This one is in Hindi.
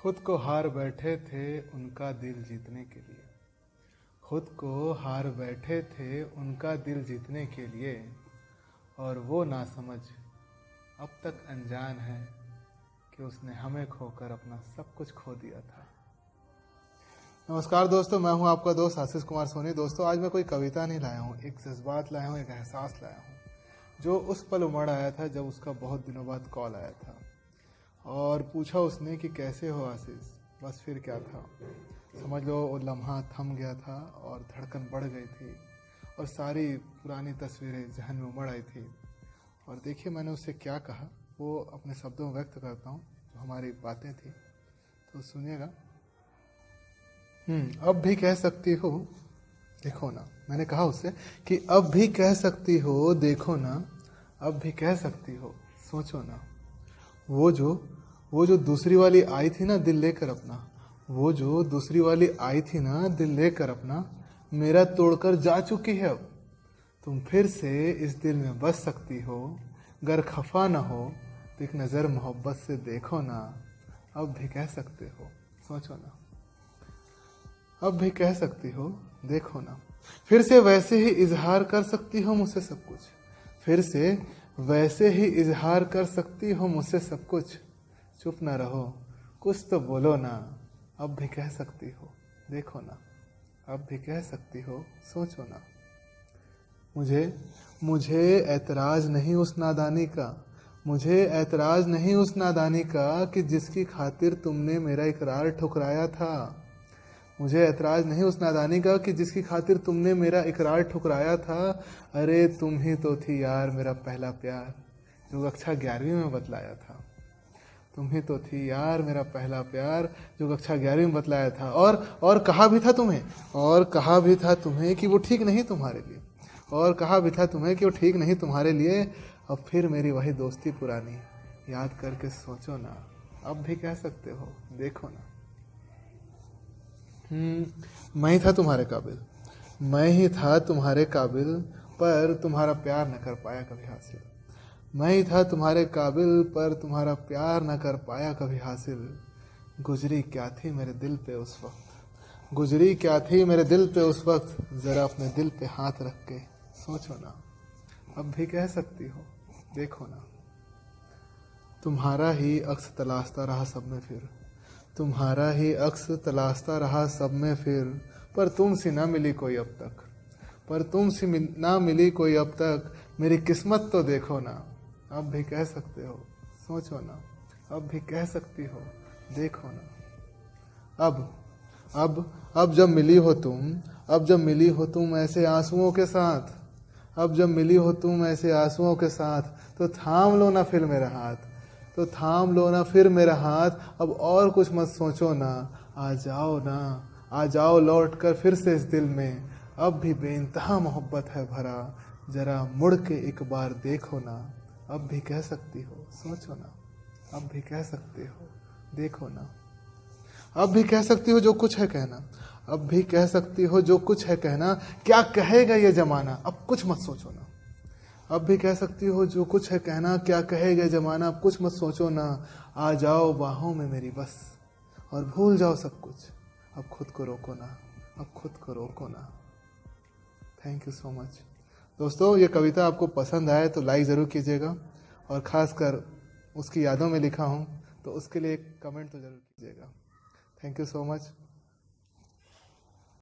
खुद को हार बैठे थे उनका दिल जीतने के लिए। खुद को हार बैठे थे उनका दिल जीतने के लिए, और वो नासमझ अब तक अनजान है कि उसने हमें खोकर अपना सब कुछ खो दिया था। नमस्कार दोस्तों, मैं हूं आपका दोस्त आशीष कुमार सोनी। दोस्तों, आज मैं कोई कविता नहीं लाया हूं, एक जज्बात लाया हूं, एक एहसास लाया हूं जो उस पल उमड़ आया था जब उसका बहुत दिनों बाद कॉल आया था और पूछा उसने कि कैसे हो आशीष। बस फिर क्या था, समझ लो वो लम्हा थम गया था और धड़कन बढ़ गई थी और सारी पुरानी तस्वीरें जहन में उमड़ आई थी। और देखिए मैंने उससे क्या कहा, वो अपने शब्दों में व्यक्त करता हूँ जो हमारी बातें थी, तो सुनिएगा। अब भी कह सकती हो देखो ना। मैंने कहा उससे कि अब भी कह सकती हो देखो ना, अब भी कह सकती हो सोचो ना। वो जो दूसरी वाली आई थी ना दिल लेकर अपना, वो जो दूसरी वाली आई थी ना दिल लेकर अपना, मेरा तोड़कर जा चुकी है अब। तुम फिर से इस दिल में बस सकती हो, गर खफा ना हो तो एक नज़र मोहब्बत से देखो ना। अब भी कह सकते हो सोचो ना, अब भी कह सकती हो देखो ना। फिर से वैसे ही इजहार कर सकती हो मुझसे सब कुछ, फिर से वैसे ही इजहार कर सकती हो मुझसे सब कुछ। चुप ना रहो, कुछ तो बोलो ना। अब भी कह सकती हो देखो ना, अब भी कह सकती हो सोचो ना। मुझे ऐतराज नहीं उस नादानी का, मुझे ऐतराज नहीं उस नादानी का कि जिसकी खातिर तुमने मेरा इकरार ठुकराया था। मुझे ऐतराज नहीं उस नादानी का कि जिसकी खातिर तुमने मेरा इकरार ठुकराया था। अरे तुम ही तो थी यार मेरा पहला प्यार, जो कक्षा 11वीं में बतलाया था। तुम ही तो थी यार मेरा पहला प्यार, जो कक्षा 11वीं में बतलाया था। और कहा भी था तुम्हें, और कहा भी था तुम्हें कि वो ठीक नहीं तुम्हारे लिए, और कहा भी था तुम्हें कि वो ठीक नहीं तुम्हारे लिए। अब फिर मेरी वही दोस्ती पुरानी याद करके सोचो ना। अब भी कह सकते हो देखो ना। मैं ही था तुम्हारे काबिल, मैं ही था तुम्हारे काबिल, पर तुम्हारा प्यार न कर पाया कभी हासिल। मैं ही था तुम्हारे काबिल, पर तुम्हारा प्यार न कर पाया कभी हासिल। गुजरी क्या थी मेरे दिल पे उस वक्त, गुजरी क्या थी मेरे दिल पे उस वक्त, ज़रा अपने दिल पे हाथ रख के सोचो ना। अब भी कह सकती हो देखो ना। तुम्हारा ही अक्स तलाशता रहा सब में फिर, तुम्हारा ही अक्स तलाशता रहा सब में फिर, पर तुमसे ना मिली कोई अब तक, पर तुमसे ना मिली कोई अब तक। मेरी किस्मत तो देखो ना। अब भी कह सकते हो सोचो ना, अब भी कह सकती हो देखो ना। अब जब मिली हो तुम, अब जब मिली हो तुम ऐसे आंसुओं के साथ, अब जब मिली हो तुम ऐसे आंसुओं के साथ, तो थाम लो ना फिर मेरा हाथ, तो थाम लो ना फिर मेरा हाथ। अब और कुछ मत सोचो ना, आ जाओ ना, आ जाओ लौट कर फिर से इस दिल में। अब भी बेइंतहा मोहब्बत है भरा, जरा मुड़ के एक बार देखो ना। अब भी कह सकती हो सोचो ना, अब भी कह सकती हो देखो ना। अब भी कह सकती हो जो कुछ है कहना, अब भी कह सकती हो जो कुछ है कहना। क्या कहेगा ये जमाना, अब कुछ मत सोचो ना। अब भी कह सकती हो जो कुछ है कहना, क्या कहेगा जमाना, अब कुछ मत सोचो ना। आ जाओ बाहों में मेरी बस, और भूल जाओ सब कुछ। अब खुद को रोको ना, अब खुद को रोको ना। थैंक यू सो मच दोस्तों। ये कविता आपको पसंद आए तो लाइक ज़रूर कीजिएगा, और ख़ासकर उसकी यादों में लिखा हूँ तो उसके लिए एक कमेंट तो ज़रूर कीजिएगा। Thank you so much.